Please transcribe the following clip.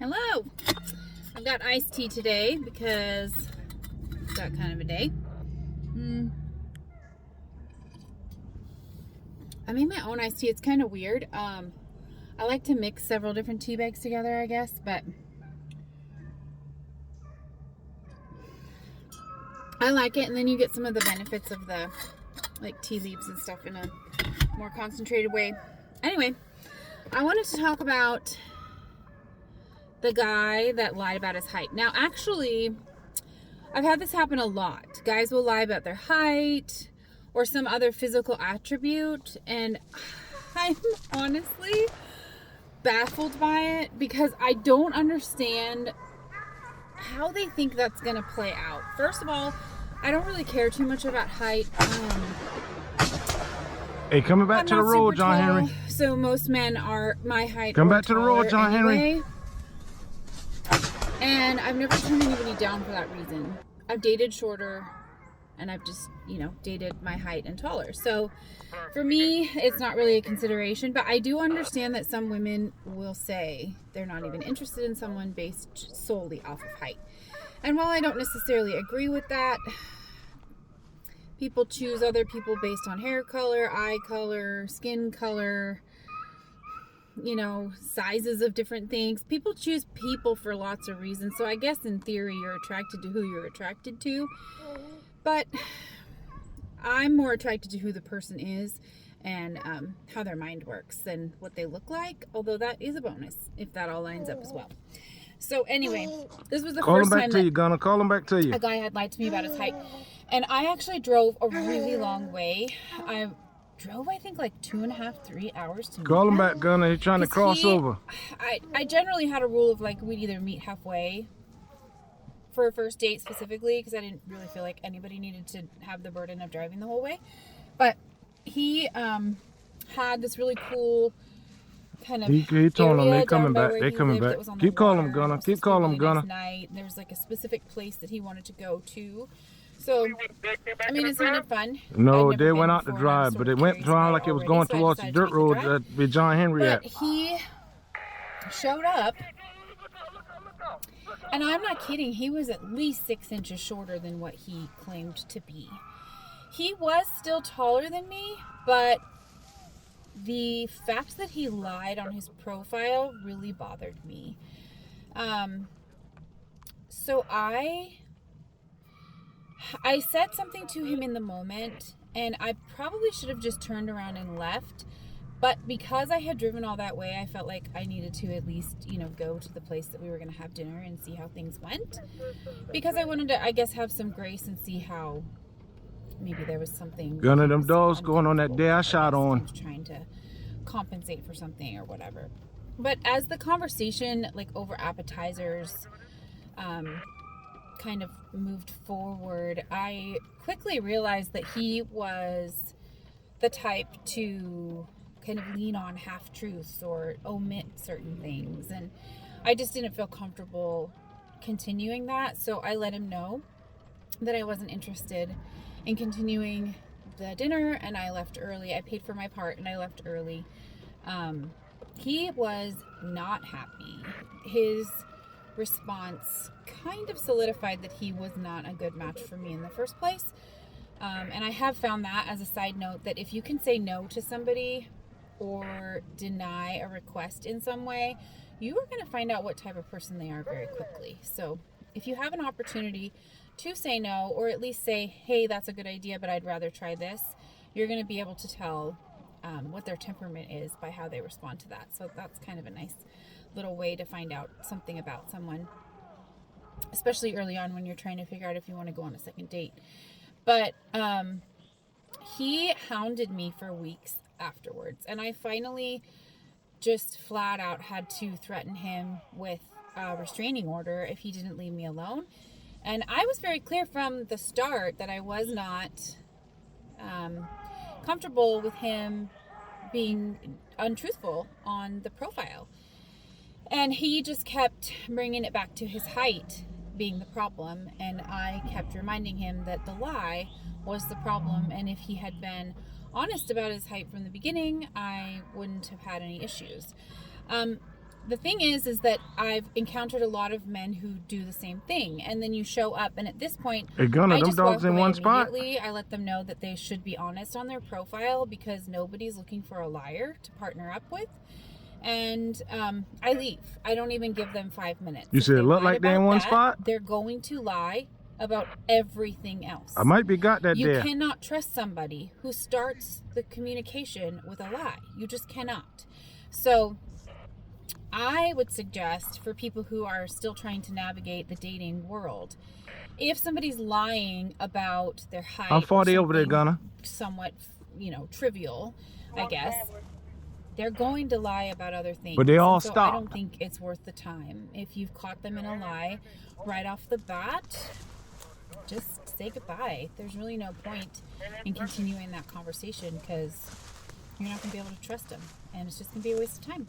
Hello! I've got iced tea today because I've got kind of a day. I made my own iced tea. It's kind of weird. I like to mix several different tea bags together, I guess, but I like it, and then you get some of the benefits of the like tea leaves and stuff in a more concentrated way. Anyway, I wanted to talk about the guy that lied about his height. Now, actually, I've had this happen a lot. Guys will lie about their height or some other physical attribute, and I'm honestly baffled by it because I don't understand how they think that's going to play out. First of all, I don't really care too much about height. Hey, coming back to the road, John Henry. So most men are my height. Come back to the road, John Henry. And I've never turned anybody down for that reason. I've dated shorter, and I've just, dated my height and taller. So for me, it's not really a consideration, but I do understand that some women will say they're not even interested in someone based solely off of height. And while I don't necessarily agree with that, people choose other people based on hair color, eye color, skin color, sizes of different things. People choose people for lots of reasons. So I guess in theory, you're attracted to who you're attracted to. But I'm more attracted to who the person is and how their mind works than what they look like. Although that is a bonus if that all lines up as well. So anyway, this was the first time that Call him back to you. A guy had lied to me about his height. And I actually drove a really long way. I drove, I think, like 2.5, 3 hours to meet Call him him. back, Gunner. He's trying to cross over. I generally had a rule of like we'd either meet halfway for a first date specifically because I didn't really feel like anybody needed to have the burden of driving the whole way. But he had this really cool kind of he told them they coming back. They coming back. Keep calling him, Gunner. Keep calling him, Gunner. Night. There was like a specific place that he wanted to go to. So, I mean, it sounded fun. No, they went out to drive, but it went around like it was going towards the dirt road that John Henry at. But he showed up, and I'm not kidding, he was at least 6 inches shorter than what he claimed to be. He was still taller than me, but the fact that he lied on his profile really bothered me. So I said something to him in the moment, and I probably should have just turned around and left. But because I had driven all that way, I felt like I needed to at least, go to the place that we were going to have dinner and see how things went. Because I wanted to, I guess, have some grace and see how maybe there was something. Gunner, them dogs going on that day I shot on. Trying to compensate for something or whatever. But as the conversation, like over appetizers, kind of moved forward, I quickly realized that he was the type to kind of lean on half-truths or omit certain things, and I just didn't feel comfortable continuing that, so I let him know that I wasn't interested in continuing the dinner, and I left early. I paid for my part and I left early. He was not happy. His response kind of solidified that he was not a good match for me in the first place. And I have found that as a side note that if you can say no to somebody or deny a request in some way, you are going to find out what type of person they are very quickly. So if you have an opportunity to say no, or at least say, hey, that's a good idea, but I'd rather try this, you're going to be able to tell what their temperament is by how they respond to that. So that's kind of a nice little way to find out something about someone, especially early on when you're trying to figure out if you want to go on a second date. But he hounded me for weeks afterwards, and I finally just flat out had to threaten him with a restraining order if he didn't leave me alone. And I was very clear from the start that I was not comfortable with him being untruthful on the profile. And he just kept bringing it back to his height being the problem, and I kept reminding him that the lie was the problem, and if he had been honest about his height from the beginning, I wouldn't have had any issues. the thing is that I've encountered a lot of men who do the same thing, and then you show up, and at this point, Hey, Gunner, I them just dogs walk in away one spot. immediately. I let them know that they should be honest on their profile because nobody's looking for a liar to partner up with. And I leave. I don't even give them 5 minutes. You If said they look lie like they in about one that, spot? They're going to lie about everything else. I might be got that You there. cannot trust somebody who starts the communication with a lie. You just cannot. So I would suggest for people who are still trying to navigate the dating world, if somebody's lying about their height, How far or they over there, something Gunner? somewhat, trivial, I guess, they're going to lie about other things. But they all And so I stop. don't think it's worth the time. If you've caught them in a lie right off the bat, just say goodbye. There's really no point in continuing that conversation because you're not going to be able to trust them, and it's just going to be a waste of time.